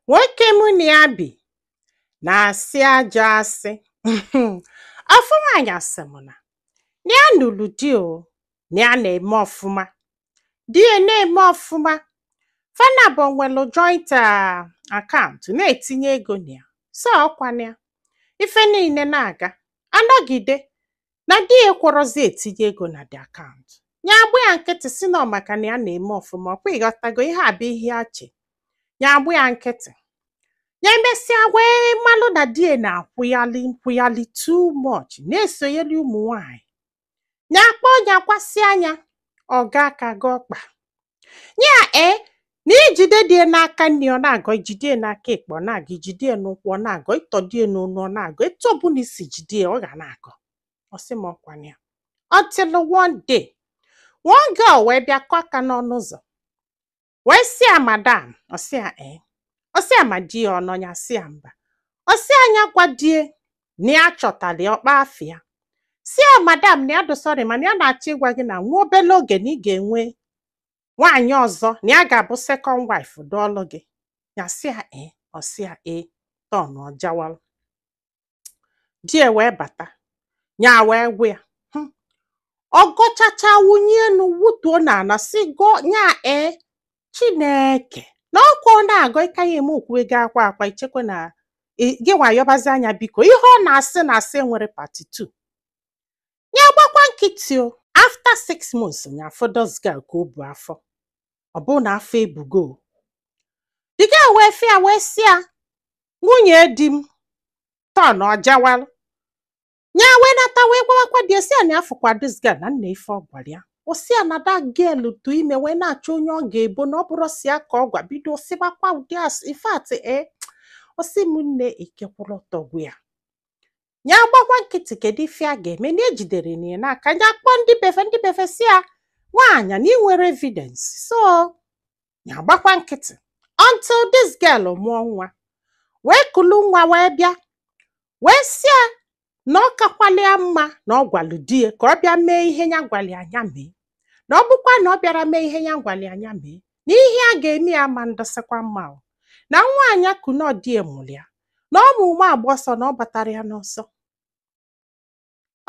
Nwoke mụ na ya bi na-asị ajọ asị. Afọ nwaanyị asị m na ya nụrụ di o, na ya na-eme ọfụma. Di ya na-eme ọfụma. Fana bụ nwere joint akaụntụ na-etinye ego na ya. So ọkwana ya. Ife niile na-aga. Anọgide na di ya kwọrọzi etinye ego na dị akaụntụ. Ya agbụ ya nkịtị si na maka na ya na-eme ọfụma. Ọkwa ịghọtago ihe a bụ ihe achị. Ya agbụ ya nkịtị. Ya emesịa wee malụ na di ya na-akwụyali too much, na-esonyeli ụmụ nwanyị. Ya akpọ ya kwasị anya, ọ ga aka ga ọkpa. Ya na ijide di n'aka nri ọ na-agọ, ijide n'aka ekpe ọ na-agọ, ijide n'ụkwụ ọ na-agọ, ịtọdie n'onu ọ na-agọ, etu ọbụla isi jide ọ ga na-agọ. Ọ sị m ọkwana ya. Until one day, one girl wee bịa kụọ aka n'ọnụ ụzọ. Wee sị ya madam, ọ sị ya ọ sị ama di ya ọnọnya, sị ya mba. Ọ sị anya gwa die na ya chọtara ya ọkpa afịa. Sị ya madam na ya dosọrị mana ya na-achọ ịgwa gị na nwa obele oge na ị ga-enwe nwaanyị ọzọ, na ya ga-abụ second wife dọọlụ gị. Ya sị ya ọ sị ya tọn ọ jawalụ. Di ya wee bata. Ya wee gwa ya. Ọ gọchacha wunye enu wutuo n'ala sị gọ ya Chineke. Na ọkwa ọ na-agọ ịka ya eme okwu ego akwa akwa ichekwa na gị nwayọbazi anya biko. Ihe ọ na-asị enwere part 2. Ya gbakwa nkịtị o. After 6 months ya fọdụs girl ka o bu afọ. Ọ bụ na afọ ebugo. Di ga wee fịa wee sị ya nwunye di m tọn ọ jawalụ. Ya wee nata wee gwawakwa di esi ya na afọkwa dis girl na nna ife ọ gwara ya. O si ya na that girl tu ime wee na-achọ onye ọ ga-ebo na ọ bụrụ si ya ka ọ gwa bido sịbakwa ụdị asị. In fact o si m nne ikekwụrụ ọtọgwu ya. Ya gbakwa nkịtị kedu ife a ga-eme na ejidere na ya n'aka. Ya kpọọ ndị befe si ya nwaanyị na ị nwere evidence. So ya gbakwa nkịtị until this girl mụọ nwa. Wee kulu nwa wee bịa wee si ya na ọ kakwala ya mma na ọ gwalụ di ya ka ọ bịa mee ihe ya gwali anya mee. Na ọ bụkwa na ọ bịara mee ihe ya gwali anya mee, na ihe a ga-eme ya ma ndọsịkwa mma o. Na nwaanyị kunu di ya mụrụ ya, na ọ mụ nwa agba ọsọ na ọ batara ya n'ọsọ.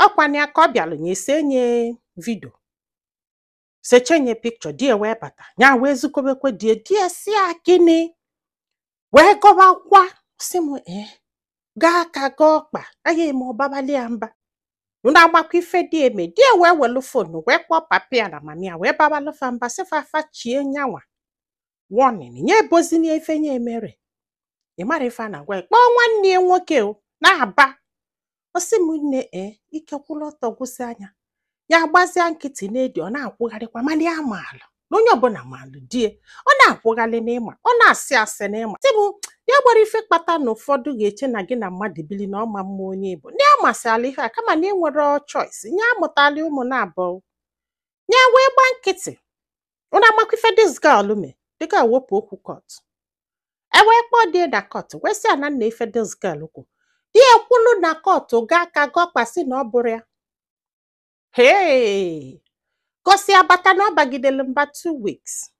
Ọkwana ya ka ọ bịalụ nye senye vidio, sechenye pikchọ. Di ya wee bata. Ya wee zukobekwe di ya si ya gịnị wee gọbakwa. Sị m gaa ka gaa ọkpa agaghị eme ọbabali ya mba. Unu agbakwa ife di eme. Di ya wee welu fonu wee kpọọ papa ya na mama ya wee babalụfa mba sịfafa chie nyanwa warning nye ebozini ife nye emere. Ị mara ife a na-agwa ya kpọọ nwanne ya nwoke o na-aba. Ọ sị m nne ikekwụla ọtọ gwụsị anya. Ya gbazia nkịtị n'edi ọ na-akwụgharịkwa mana ya maalụ na onye ọbụla maalụ di ya. Ọ na-akwụgharị n'ịma, ọ na-asị asị n'ịma. Sị m ya gbara ife kpata na ụfọdụ ga-eche na gị na mmadụ bili na ọma mma onye Igbo. Ndị amasịala ihe a kama na ị nwere choice. Nye amụtala ụmụ na-abụọ. Ya wee gba nkịtị. Ụna amakwa ife dis girl me. Dịka wepụ okwu court. Wee kpọọ di na court wee sị ya na nna ife dis girl kwu. Di ya kwulu na court gaa aka gọkpasị na ọ bụrụ ya. Gosi abata na ọ bagidelu mba 2 weeks.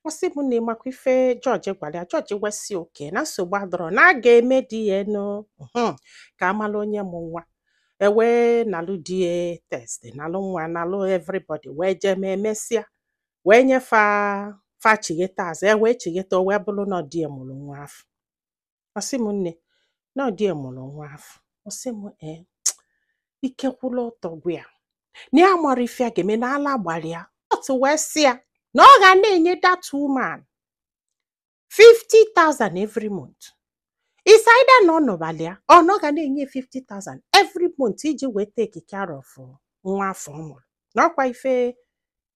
Ọ sị m na ịmakwa ife George gwara ya. George wesi oke na nsogbu adọrọ na a ga-eme di ya enu ka amala onye mụ nwa. Wee nalụ di ya test, nalụ nwa, nalụ everybody wee jee mee mesịa wee nyefa chigheta azụ. Wee chigheta o wee bụrụ na di ya mụrụ nwa afọ. Ọ sị m nne na di ya mụrụ nwa afọ. Ọ sị m ikekwụla ọtọgwu ya na ya mara ife a ga-eme na ala gbara ya. Otu wee sị ya na ọ ga na-enye that woman 50,000 every month. It's either na ọ nọbalị ya ọ na ọ ga na-enye 50,000 every month iji wee take care of nwa afọ ọ mụrụ. Na ọkwa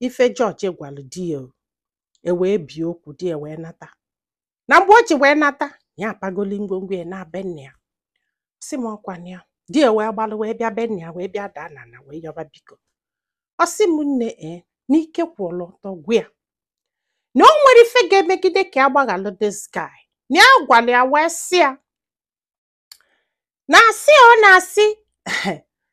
ife George gwalụ di ya. Wee bie okwu di ya wee nata. Na mgbe o ji wee nata ya apagoli ngwongwo ya na be nne ya. Sị m ọkwana ya. Di ya wee gbalụ wee bịa be nne ya wee bịa daa na wee yọba biko. Ọ sị m nne n'ike kwụlụ ọtọ gwu ya na o nwere ife ga-emegide ka agbaghalụ this guy. Na ya gwara ya wee sị ya na asị ọ na-asị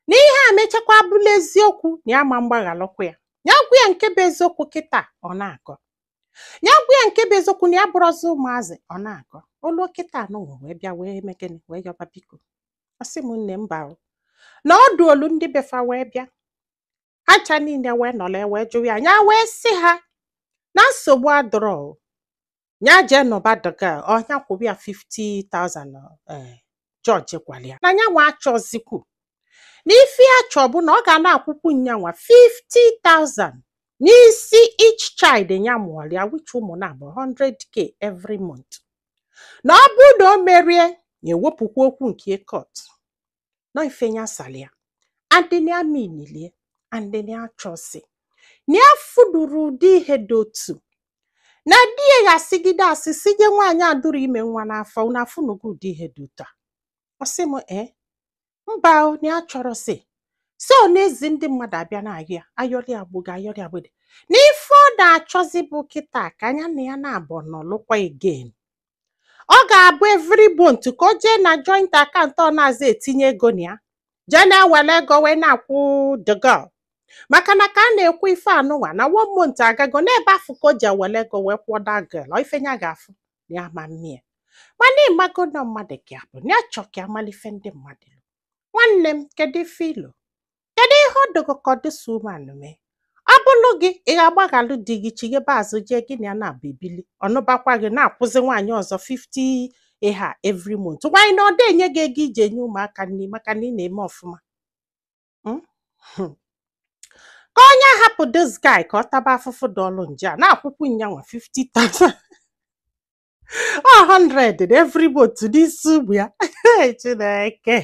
na ihe a mechakwa abụla eziokwu na ya ma mgbaghalụkwa ya. Ya gwu ya nke bụ eziokwu kịta ọ na-akọ ya gwa ya nke bụ eziokwu na ya bụrụzi ụmụazị ọ na-agọ olu kịta anụ wee bịa wee mee gịnị wee yọba biko ọ sị m nne m barụ na ọdụ olu ndị befa wee bịa hacha niile wee nọla wee jụrụ ya nya wee sị ha na nsogbu adọrọ nya jee nọba dọga ọnya kwụrụ ya 50,000 George gwara ya na nyanwa achọzikwu na ife ya chọ bụ na ọ ga na-akwụkwụ nyanwa 50,000 n'isi each child ya mụọrọ ya which ụmụ na abụ 100k every month na ọ bụ na o merie ya ewepụkwa okwu nke court na ife ya salia andịna minilie andịna achọsi na ya fuduru ụdị ihe dị otu na di ya sigide asịsị nye nwaanyị adụrụ ime nwa n'afọ na afụnugo ụdị ihe dị otu a ọ sị m mba na ya chọrọ so n'ezi ndị mmadụ abịa na-ayọ ya ayọrị agbụga ayọrị agbede n'ife ọ na-achọzi bụ kịta ka anya na ya na-abụ n'ọlụkwa again ọ ga-abụ every month ka o jee na joint account ọ na-azị etinye ego na ya jee na-ewere ego wee na-akwụ the girl maka na ka a na-ekwu ife anụnwa na 1 month agago n'ebe afọ ka o ji ewere ego wee kwụọ that girl ife ya ga-afụ na ya ma mmie mana ịmago na mmadụ ka ya bụ na ya chọ ka amalife ndị mmadụ nwanne m kedu ife ilo kedu ihe ọ dogokọdịsa ụmanụ mee ọ bụrụ gị ị ga-agbaghalụ di gị chighebe azụ jee gị na ya na-abụ ebili ọnụbakwa gị na-akwụzi nwaanyị ọzọ 50 ịha every month nwaanyị na ọ dị enye gị ego iji enye ụmụaka nri maka na ị na-eme ọfụma ka onye hapụ this guy ka ọ taba afụfụ dọlụ nje a na-akwụkwụ nyanwa 50,000 100 every month n'isi ugbu ya Chineke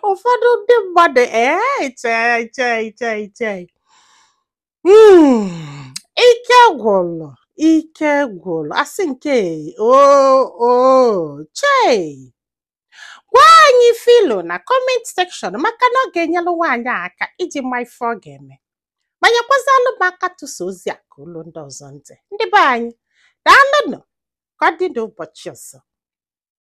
ụfọdụ ndị mmadụ ike gwụrụ asị nke chei gwa anyị filo na comment section maka na ọ ga-enyelu nwaanyị aka iji ma ife ọ ga-eme manyekwazalụ m aka tụso ozi a ka ụlọ ndị ọzọ ntị ndị be anyị daalụnụ ka ọ dị n'ụbọchị ọzọ